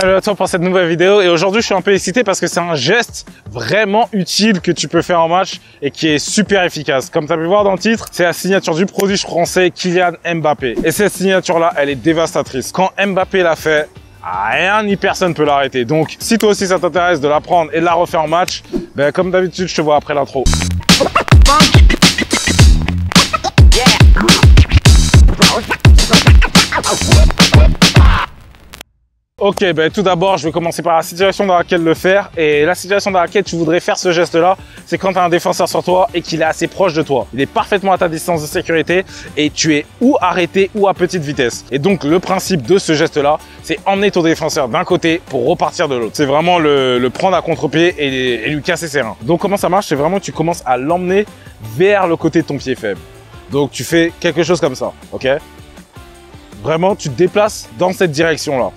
Salut à toi pour cette nouvelle vidéo et aujourd'hui je suis un peu excité parce que c'est un geste vraiment utile que tu peux faire en match et qui est super efficace. Comme tu as pu voir dans le titre, c'est la signature du prodige français Kylian Mbappé. Et cette signature là, elle est dévastatrice. Quand Mbappé l'a fait, rien ni personne peut l'arrêter. Donc si toi aussi ça t'intéresse de la prendre et de la refaire en match, ben, comme d'habitude je te vois après l'intro. Ok, ben tout d'abord, je vais commencer par la situation dans laquelle le faire. Et la situation dans laquelle tu voudrais faire ce geste-là, c'est quand tu as un défenseur sur toi et qu'il est assez proche de toi. Il est parfaitement à ta distance de sécurité et tu es ou arrêté ou à petite vitesse. Et donc, le principe de ce geste-là, c'est emmener ton défenseur d'un côté pour repartir de l'autre. C'est vraiment le prendre à contre-pied et lui casser ses reins. Donc, comment ça marche? C'est vraiment que tu commences à l'emmener vers le côté de ton pied faible. Donc, tu fais quelque chose comme ça, ok? Vraiment, tu te déplaces dans cette direction-là.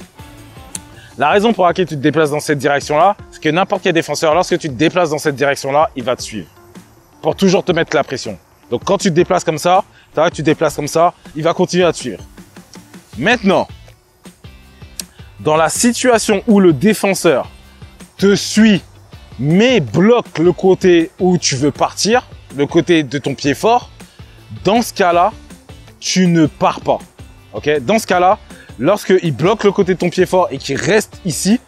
La raison pour laquelle tu te déplaces dans cette direction-là, c'est que n'importe quel défenseur, lorsque tu te déplaces dans cette direction-là, il va te suivre. Pour toujours te mettre la pression. Donc quand tu te déplaces comme ça, tu te déplaces comme ça, il va continuer à te suivre. Maintenant, dans la situation où le défenseur te suit, mais bloque le côté où tu veux partir, le côté de ton pied fort, dans ce cas-là, tu ne pars pas. Okay? Dans ce cas-là, lorsqu'il bloque le côté de ton pied fort et qu'il reste ici,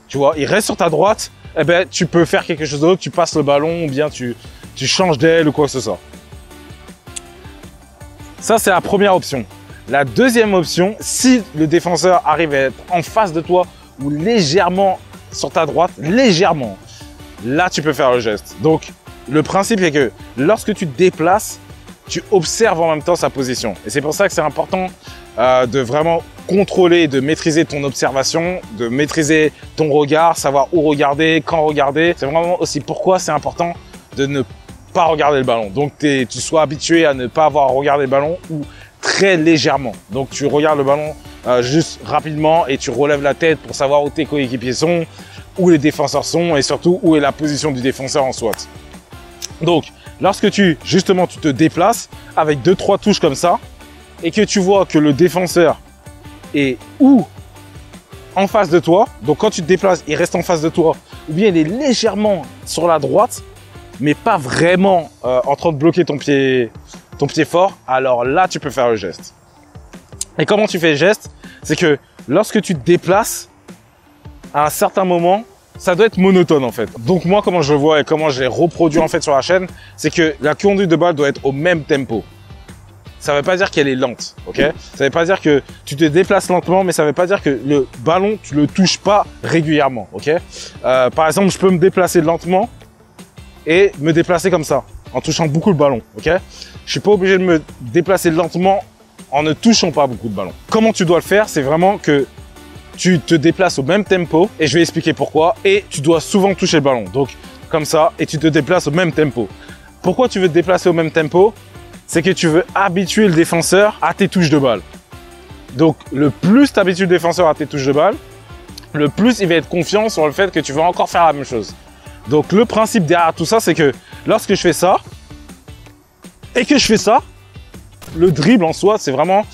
tu vois, il reste sur ta droite, eh ben, tu peux faire quelque chose d'autre, tu passes le ballon ou bien tu changes d'aile ou quoi que ce soit. Ça, c'est la première option. La deuxième option, si le défenseur arrive à être en face de toi ou légèrement sur ta droite, légèrement, là, tu peux faire le geste. Donc, le principe est que lorsque tu te déplaces, tu observes en même temps sa position. Et c'est pour ça que c'est important de vraiment contrôler, de maîtriser ton observation, de maîtriser ton regard, savoir où regarder, quand regarder. C'est vraiment aussi pourquoi c'est important de ne pas regarder le ballon. Donc, tu sois habitué à ne pas avoir regardé le ballon ou très légèrement. Donc, tu regardes le ballon juste rapidement et tu relèves la tête pour savoir où tes coéquipiers sont, où les défenseurs sont et surtout où est la position du défenseur en SWAT. Donc, lorsque tu te déplaces avec 2-3 touches comme ça et que tu vois que le défenseur est ou en face de toi, donc quand tu te déplaces, il reste en face de toi, ou bien il est légèrement sur la droite, mais pas vraiment en train de bloquer ton pied fort, alors là, tu peux faire le geste. Et comment tu fais le geste? C'est que lorsque tu te déplaces, à un certain moment, ça doit être monotone en fait. Donc moi, comment je le vois et comment je l'ai reproduit en fait sur la chaîne, c'est que la conduite de balle doit être au même tempo. Ça ne veut pas dire qu'elle est lente, ok? Ça ne veut pas dire que tu te déplaces lentement, mais ça ne veut pas dire que le ballon, tu le touches pas régulièrement, ok? Par exemple, je peux me déplacer lentement et me déplacer comme ça, en touchant beaucoup le ballon, ok? Je suis pas obligé de me déplacer lentement en ne touchant pas beaucoup de ballon. Comment tu dois le faire? C'est vraiment que tu te déplaces au même tempo et je vais expliquer pourquoi. Et tu dois souvent toucher le ballon, donc comme ça, et tu te déplaces au même tempo. Pourquoi tu veux te déplacer au même tempo? C'est que tu veux habituer le défenseur à tes touches de balle. Donc, le plus tu habitues le défenseur à tes touches de balle, le plus il va être confiant sur le fait que tu vas encore faire la même chose. Donc, le principe derrière tout ça, c'est que lorsque je fais ça, et que je fais ça, le dribble en soi, c'est vraiment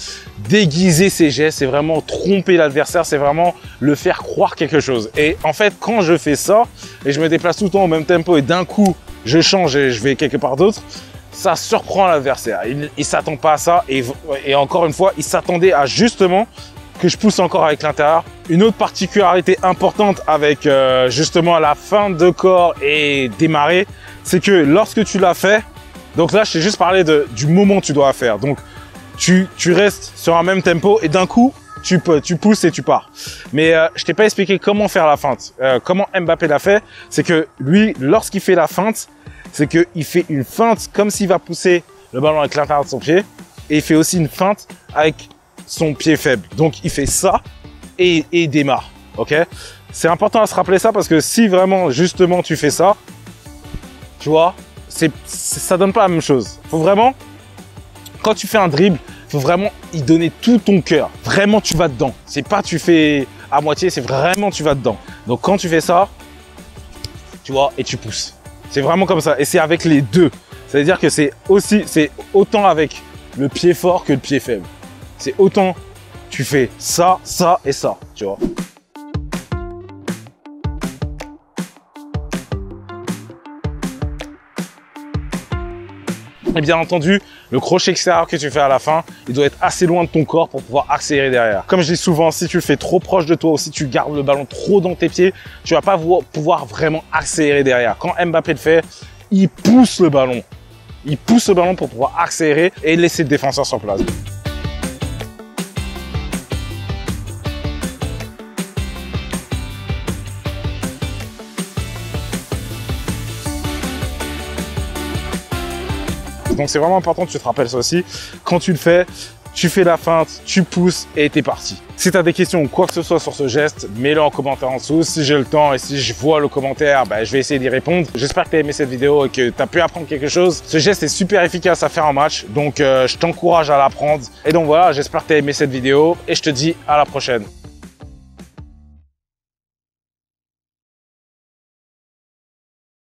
déguiser ses gestes, c'est vraiment tromper l'adversaire, c'est vraiment le faire croire quelque chose. Et en fait, quand je fais ça, et je me déplace tout le temps au même tempo, et d'un coup, je change et je vais quelque part d'autre, ça surprend l'adversaire. Il s'attend pas à ça et encore une fois, il s'attendait à justement que je pousse encore avec l'intérieur. Une autre particularité importante avec justement la fin de corps et démarrer, c'est que lorsque tu l'as fait, donc là je t'ai juste parlé du moment que tu dois faire. Donc tu restes sur un même tempo et d'un coup tu pousses et tu pars. Mais je t'ai pas expliqué comment faire la feinte. Comment Mbappé l'a fait, c'est que lui, lorsqu'il fait la feinte, c'est qu'il fait une feinte comme s'il va pousser le ballon avec l'intérieur de son pied. Et il fait aussi une feinte avec son pied faible. Donc, il fait ça et il démarre. Ok? C'est important à se rappeler ça parce que si vraiment, justement, tu fais ça, tu vois, ça donne pas la même chose. Faut vraiment, quand tu fais un dribble, faut vraiment y donner tout ton cœur. Vraiment, tu vas dedans. C'est pas tu fais à moitié, c'est vraiment tu vas dedans. Donc, quand tu fais ça, tu vois, et tu pousses. C'est vraiment comme ça. Et c'est avec les deux. C'est-à-dire que c'est autant avec le pied fort que le pied faible. C'est autant tu fais ça, ça et ça, tu vois. Et bien entendu, le crochet extérieur que tu fais à la fin, il doit être assez loin de ton corps pour pouvoir accélérer derrière. Comme je dis souvent, si tu le fais trop proche de toi ou si tu gardes le ballon trop dans tes pieds, tu vas pas pouvoir vraiment accélérer derrière. Quand Mbappé le fait, il pousse le ballon. Il pousse le ballon pour pouvoir accélérer et laisser le défenseur sur place. Donc c'est vraiment important que tu te rappelles ça aussi. Quand tu le fais, tu fais la feinte, tu pousses et t'es parti. Si tu as des questions ou quoi que ce soit sur ce geste, mets-le en commentaire en dessous. Si j'ai le temps et si je vois le commentaire, je vais essayer d'y répondre. J'espère que tu as aimé cette vidéo et que tu as pu apprendre quelque chose. Ce geste est super efficace à faire en match, donc je t'encourage à l'apprendre. Et donc voilà, j'espère que tu as aimé cette vidéo et je te dis à la prochaine.